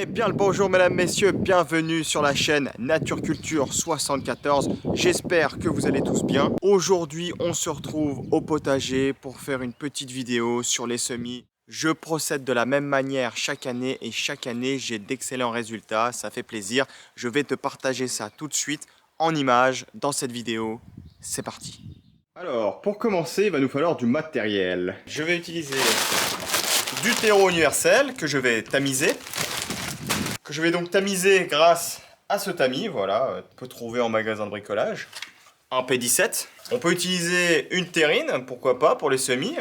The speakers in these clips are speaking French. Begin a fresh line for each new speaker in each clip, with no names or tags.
Eh bien le bonjour mesdames, messieurs, bienvenue sur la chaîne Nature Culture 74. J'espère que vous allez tous bien. Aujourd'hui, on se retrouve au potager pour faire une petite vidéo sur les semis. Je procède de la même manière chaque année et chaque année, j'ai d'excellents résultats. Ça fait plaisir. Je vais te partager ça tout de suite en images dans cette vidéo. C'est parti. Alors, pour commencer, il va nous falloir du matériel. Je vais utiliser du terreau universel que je vais tamiser. Je vais donc tamiser grâce à ce tamis, voilà, on peut trouver en magasin de bricolage. Un P17. On peut utiliser une terrine, pourquoi pas, pour les semis.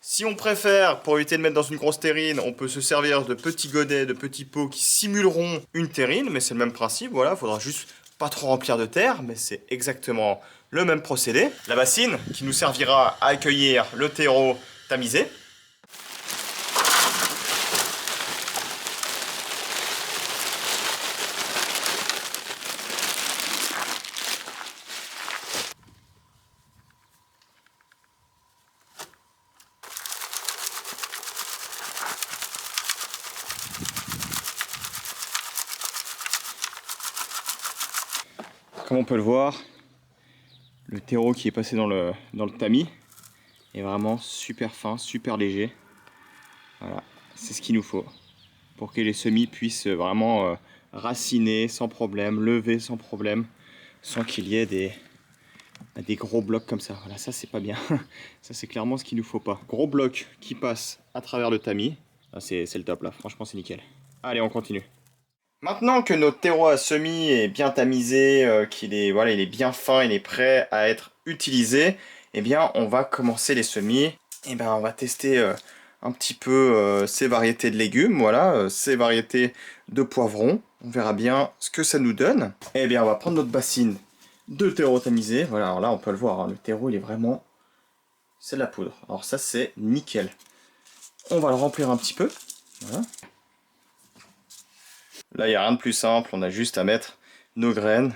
Si on préfère, pour éviter de mettre dans une grosse terrine, on peut se servir de petits godets, de petits pots qui simuleront une terrine, mais c'est le même principe, voilà, il faudra juste pas trop remplir de terre, mais c'est exactement le même procédé. La bassine, qui nous servira à accueillir le terreau tamisé. Comme on peut le voir, le terreau qui est passé dans le tamis est vraiment super fin, super léger. Voilà, c'est ce qu'il nous faut pour que les semis puissent vraiment raciner sans problème, lever sans problème, sans qu'il y ait des gros blocs comme ça. Voilà, ça c'est pas bien. Ça c'est clairement ce qu'il nous faut pas. Gros bloc qui passe à travers le tamis. C'est le top là, franchement c'est nickel. Allez, on continue. Maintenant que notre terreau à semis est bien tamisé, qu'il est, voilà, il est bien fin, il est prêt à être utilisé, eh bien on va commencer les semis. Et bien on va tester un petit peu ces variétés de légumes, voilà, ces variétés de poivrons. On verra bien ce que ça nous donne. Et bien on va prendre notre bassine de terreau tamisé. Voilà, alors là on peut le voir, hein, le terreau il est vraiment, c'est de la poudre. Alors ça c'est nickel. On va le remplir un petit peu. Voilà. Là, il n'y a rien de plus simple, on a juste à mettre nos graines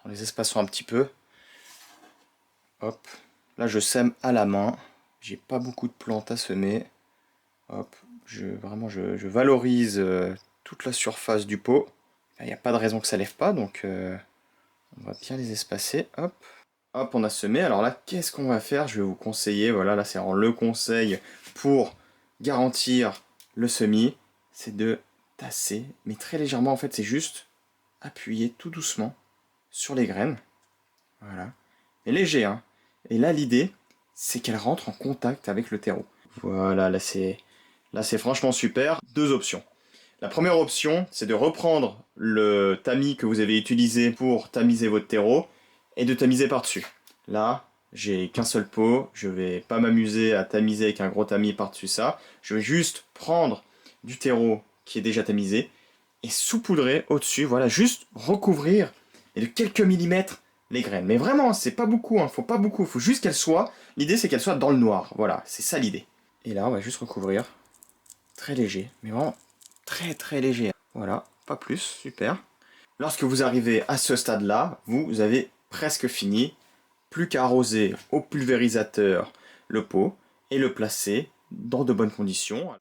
en les espaçant un petit peu. Hop, là je sème à la main, j'ai pas beaucoup de plantes à semer. Hop, je valorise toute la surface du pot. Il n'y a pas de raison que ça lève pas, donc on va bien les espacer. Hop, hop, on a semé. Alors là, qu'est-ce qu'on va faire? Je vais vous conseiller, voilà, là c'est vraiment le conseil pour garantir le semis, c'est de tasser, mais très légèrement en fait, c'est juste appuyer tout doucement sur les graines, voilà, mais léger, hein. Et là l'idée, c'est qu'elle rentre en contact avec le terreau. Voilà, là c'est franchement super. Deux options. La première option, c'est de reprendre le tamis que vous avez utilisé pour tamiser votre terreau et de tamiser par-dessus. Là, j'ai qu'un seul pot, je vais pas m'amuser à tamiser avec un gros tamis par-dessus ça. Je vais juste prendre du terreau qui est déjà tamisé et saupoudrer au-dessus, voilà, juste recouvrir et de quelques millimètres les graines. Mais vraiment, c'est pas beaucoup, hein, faut pas beaucoup, faut juste qu'elles soient, l'idée c'est qu'elles soient dans le noir, voilà, c'est ça l'idée. Et là, on va juste recouvrir, très léger, mais vraiment très très léger. Voilà, pas plus, super. Lorsque vous arrivez à ce stade-là, vous avez presque fini, plus qu'à arroser au pulvérisateur le pot et le placer dans de bonnes conditions.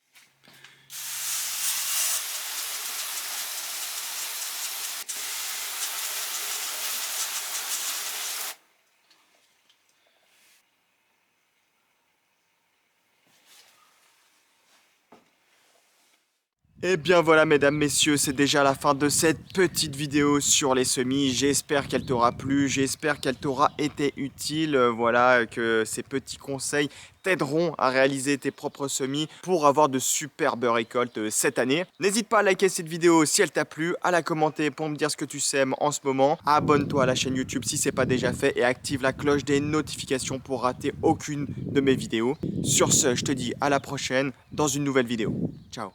Et bien voilà mesdames, messieurs, c'est déjà la fin de cette petite vidéo sur les semis. J'espère qu'elle t'aura plu, j'espère qu'elle t'aura été utile. Voilà, que ces petits conseils t'aideront à réaliser tes propres semis pour avoir de superbes récoltes cette année. N'hésite pas à liker cette vidéo si elle t'a plu, à la commenter pour me dire ce que tu sèmes en ce moment. Abonne-toi à la chaîne YouTube si ce n'est pas déjà fait et active la cloche des notifications pour rater aucune de mes vidéos. Sur ce, je te dis à la prochaine dans une nouvelle vidéo. Ciao.